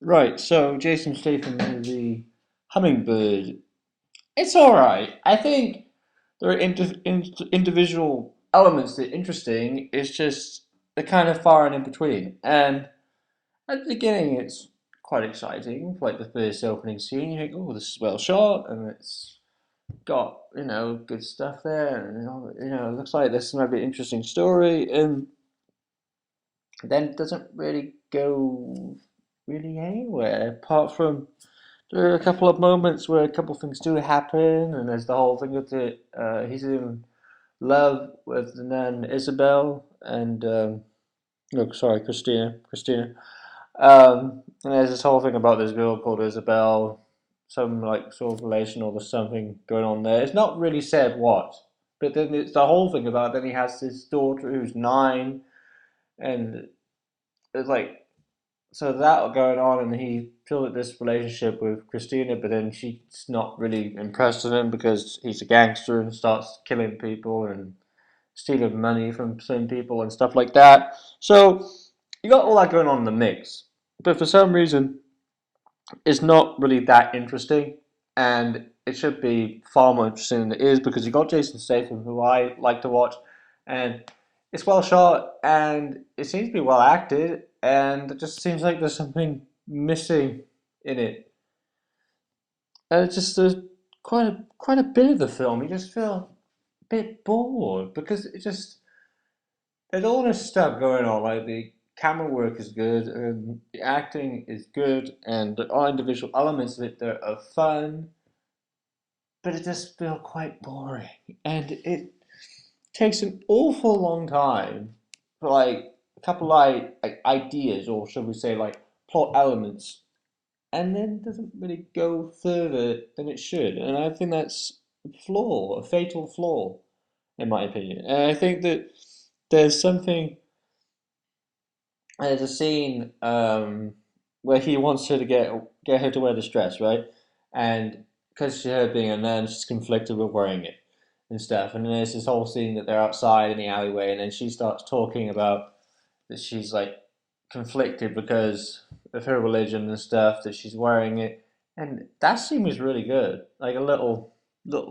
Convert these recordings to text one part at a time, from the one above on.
Right, so Jason Statham movie Hummingbird. It's all right. I think there are individual elements that are interesting. It's just they're kind of far and in between. And at the beginning, it's quite exciting. Like the first opening scene, you think, "Oh, this is well shot, and it's got good stuff there, and it looks like this might be an interesting story." And then it doesn't really go really anywhere apart from there are a couple of moments where a couple of things do happen, and there's the whole thing with he's in love with the nun Isabel, and no, sorry, Christina. And there's this whole thing about this girl called Isabel, some like sort of relation or there's something going on there. It's not really said what, but then it's the whole thing about then he has this daughter who's 9, and it's like so that going on, and he built this relationship with Christina, but then she's not really impressed with him because he's a gangster and starts killing people and stealing money from some people and stuff like that. So you got all that going on in the mix, but for some reason, it's not really that interesting, and it should be far more interesting than it is because you got Jason Statham, who I like to watch, and it's well shot and it seems to be well acted, and it just seems like there's something missing in it. And it's just there's quite a bit of the film. You just feel a bit bored because it just there's all this stuff going on. Like the camera work is good, and the acting is good, and there are individual elements of it that are fun, but it just feels quite boring. And it takes an awful long time for like a couple like ideas, or should we say like plot elements, and then doesn't really go further than it should. And I think that's a fatal flaw, in my opinion. And I think that there's something there's a scene where he wants her to get her to wear this dress, right? And because she her being a nun, she's conflicted with wearing it and stuff. And then there's this whole scene that they're outside in the alleyway, and then she starts talking about that she's like conflicted because of her religion and stuff that she's wearing it. And that scene was really good, like a little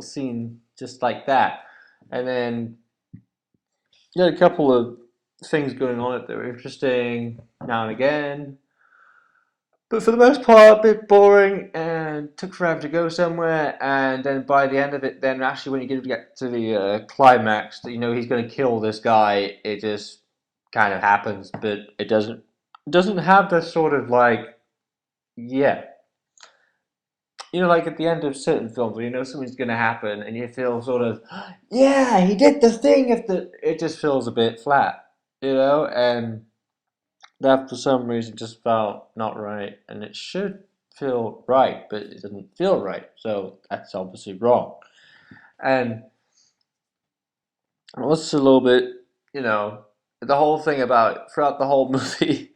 scene just like that. And then you had a couple of things going on that were interesting now and again, but for the most part, a bit boring and took forever to go somewhere. And then by the end of it, then actually when you get to the climax, that he's going to kill this guy, it just kind of happens, but it doesn't have the sort of like yeah. Like at the end of certain films where something's going to happen and you feel sort of, yeah, he did the thing. If the it just feels a bit flat, and that for some reason just felt not right, and it should feel right, but it doesn't feel right. So that's obviously wrong. And what's a little bit, you know, the whole thing about throughout the whole movie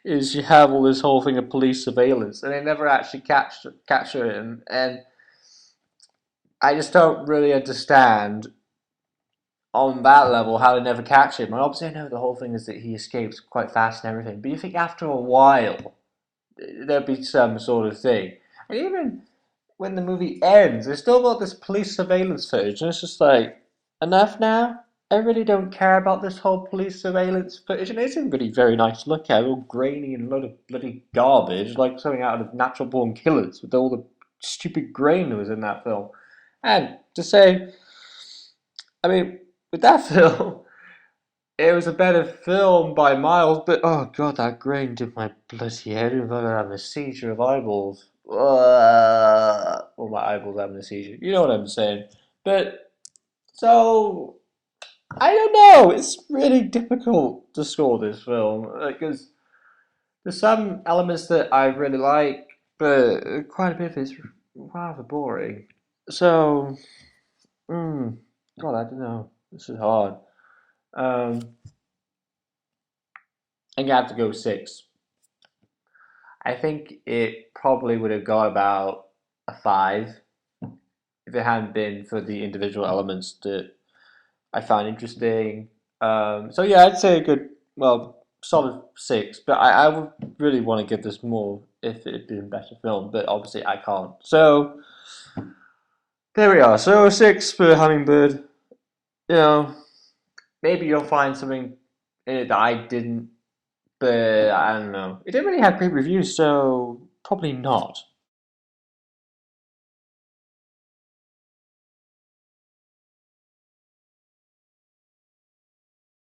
is you have all this whole thing of police surveillance, and they never actually capture him, and I just don't really understand on that level how they never catch him. And obviously, I know the whole thing is that he escapes quite fast and everything, but you think after a while there'd be some sort of thing. And even when the movie ends, they still got this police surveillance footage, and it's just like, enough now? I really don't care about this whole police surveillance footage, and it isn't really very nice to look at, all grainy and a lot of bloody garbage, like something out of Natural Born Killers, with all the stupid grain that was in that film. And to say, I mean, with that film, it was a better film by miles, but oh god, that grain did my bloody head in. I'm having a seizure of eyeballs. Or my eyeballs having a seizure. You know what I'm saying? But so I don't know. It's really difficult to score this film because there's some elements that I really like, but quite a bit of it's rather boring. So, God, I don't know. This is hard. Um, I'm gonna have to go 6. I think it probably would have got about a 5 if it hadn't been for the individual elements that I found interesting. So yeah, I'd say a good, well, solid 6. But I would really want to give this more if it had been a better film, but obviously I can't. So there we are. So 6 for Hummingbird. You know, maybe you'll find something in it that I didn't, but I don't know. It didn't really have great reviews, so probably not.